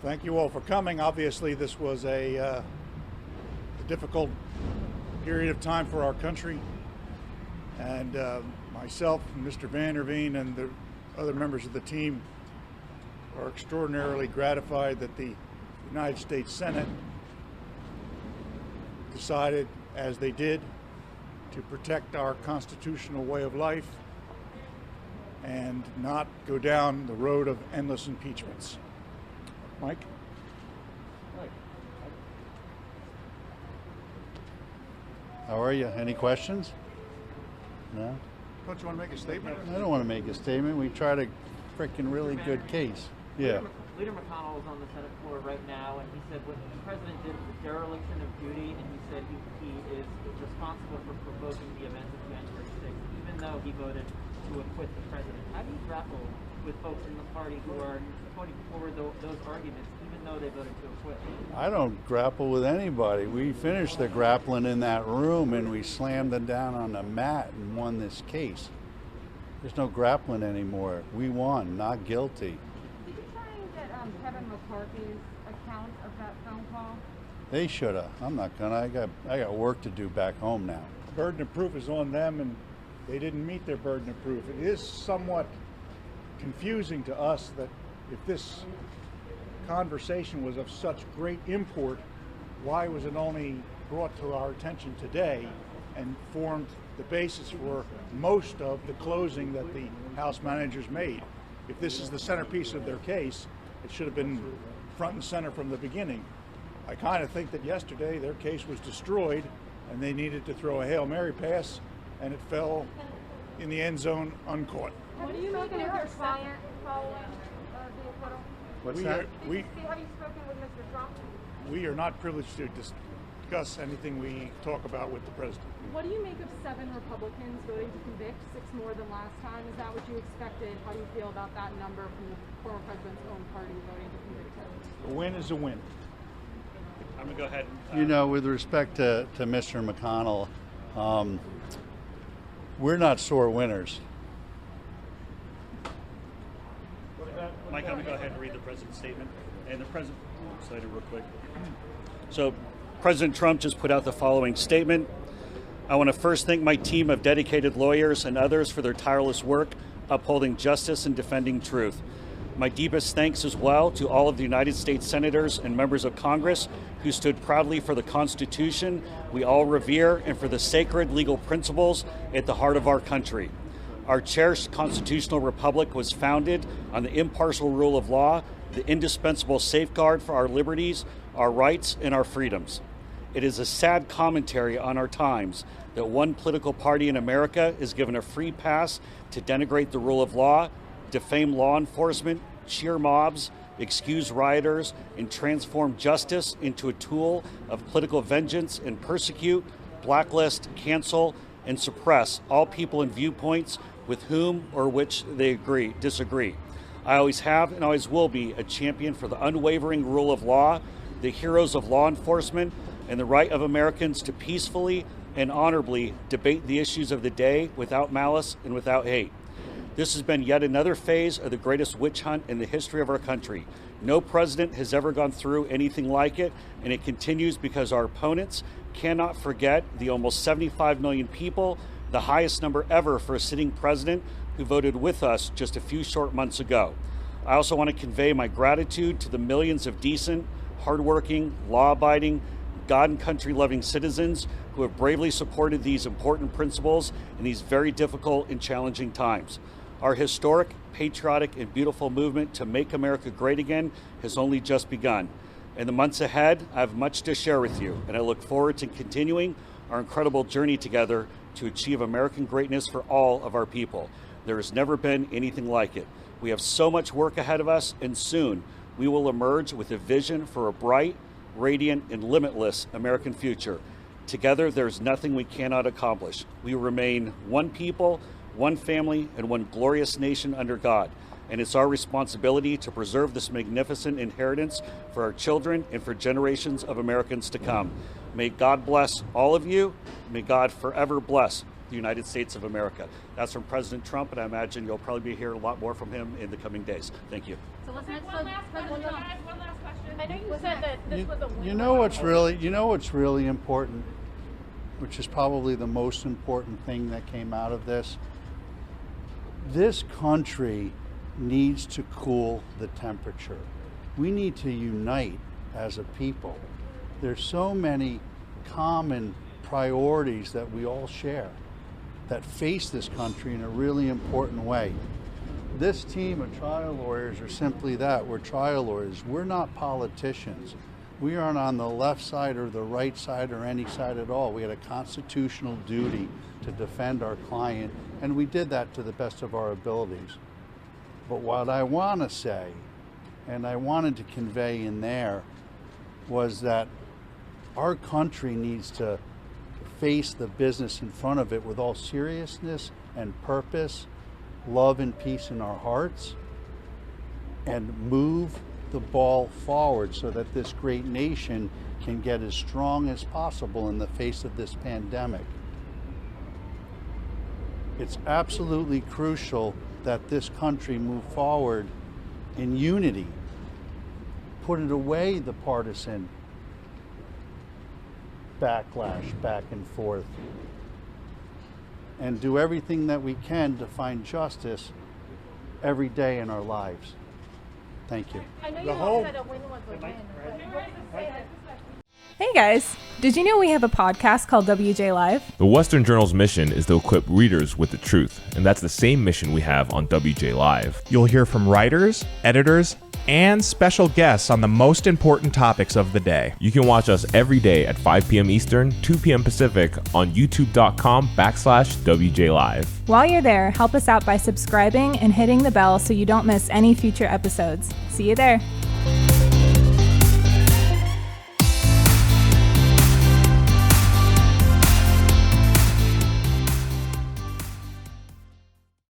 Thank you all for coming. Obviously, this was a difficult period of time for our country. And myself, and Mr. Van der Veen, and the other members of the team are extraordinarily gratified that the United States Senate decided, as they did, to protect our constitutional way of life and not go down the road of endless impeachments. Mike? How are you? Any questions? No? Don't you want to make a statement? I don't want to make a statement. We tried a frickin' really good case. Yeah. Leader McConnell is on the Senate floor right now, and he said what the president did was a dereliction of duty, and he said he is responsible for provoking the events of January 6th, even though he voted to acquit the president. How do you grapple with folks in the party who are putting forward those arguments, even though they voted to acquit? I don't grapple with anybody. We finished the grappling in that room, and we slammed them down on the mat and won this case. There's no grappling anymore. We won, not guilty. Did you try and get Kevin McCarthy's account of that phone call? They shoulda. I'm not gonna. I got work to do back home now. The burden of proof is on them, and they didn't meet their burden of proof. It is somewhat confusing to us that if this conversation was of such great import, why was it only brought to our attention today and formed the basis for most of the closing that the House managers made? If this is the centerpiece of their case, it should have been front and center from the beginning. I kind of think that yesterday their case was destroyed and they needed to throw a Hail Mary pass, and it fell in the end zone uncaught. Have you spoken with your client following the acquittal? What's We that? are- we- Have you spoken with Mr. Trump? We are not privileged to discuss anything we talk about with the president. What do you make of 7 Republicans voting to convict, 6 more than last time? Is that what you expected? How do you feel about that number from the former president's own party voting to convict him? A win is a win. I'm going to go ahead. You know, with respect to Mr. McConnell, we're not sore winners. Mike, I'm going to go ahead and read the president's statement. And the president, slide it real quick. So, President Trump just put out the following statement. I want to first thank my team of dedicated lawyers and others for their tireless work upholding justice and defending truth. My deepest thanks as well to all of the United States senators and members of Congress who stood proudly for the Constitution we all revere and for the sacred legal principles at the heart of our country. Our cherished constitutional republic was founded on the impartial rule of law, the indispensable safeguard for our liberties, our rights, and our freedoms. It is a sad commentary on our times that one political party in America is given a free pass to denigrate the rule of law, defame law enforcement, cheer mobs, excuse rioters, and transform justice into a tool of political vengeance and persecute, blacklist, cancel, and suppress all people and viewpoints with whom or which they disagree. I always have and always will be a champion for the unwavering rule of law, the heroes of law enforcement, and the right of Americans to peacefully and honorably debate the issues of the day without malice and without hate. This has been yet another phase of the greatest witch hunt in the history of our country. No president has ever gone through anything like it, and it continues because our opponents cannot forget the almost 75 million people, the highest number ever for a sitting president, who voted with us just a few short months ago. I also want to convey my gratitude to the millions of decent, hardworking, law-abiding, God and country-loving citizens who have bravely supported these important principles in these very difficult and challenging times. Our historic, patriotic, and beautiful movement to make America great again has only just begun. In the months ahead, I have much to share with you, and I look forward to continuing our incredible journey together to achieve American greatness for all of our people. There has never been anything like it. We have so much work ahead of us, and soon we will emerge with a vision for a bright, radiant, and limitless American future. Together, there's nothing we cannot accomplish. We remain one people, one family, and one glorious nation under God. And it's our responsibility to preserve this magnificent inheritance for our children and for generations of Americans to come. May God bless all of you. May God forever bless the United States of America. That's from President Trump, and I imagine you'll probably be hearing a lot more from him in the coming days. Thank you. So let's One last question. I know you said that this was a win. You know what's really important, which is probably the most important thing that came out of this? This country needs to cool the temperature. We need to unite as a people. There's so many common priorities that we all share that face this country in a really important way. This team of trial lawyers are simply that. We're trial lawyers. We're not politicians. We aren't on the left side or the right side or any side at all. We had a constitutional duty to defend our client, and we did that to the best of our abilities. But what I want to say, and I wanted to convey in there, was that our country needs to face the business in front of it with all seriousness and purpose, love and peace in our hearts, and move the ball forward so that this great nation can get as strong as possible in the face of this pandemic. It's absolutely crucial that this country move forward in unity, put it away the partisan backlash back and forth, and do everything that we can to find justice every day in our lives. Thank you. I know The you all whole- said a win was a win. But what does it say that? Hey guys, did you know we have a podcast called WJ Live? The Western Journal's mission is to equip readers with the truth, and that's the same mission we have on WJ Live. You'll hear from writers, editors, and special guests on the most important topics of the day. You can watch us every day at 5 p.m. Eastern, 2 p.m. Pacific on youtube.com/WJ Live. While you're there, help us out by subscribing and hitting the bell so you don't miss any future episodes. See you there.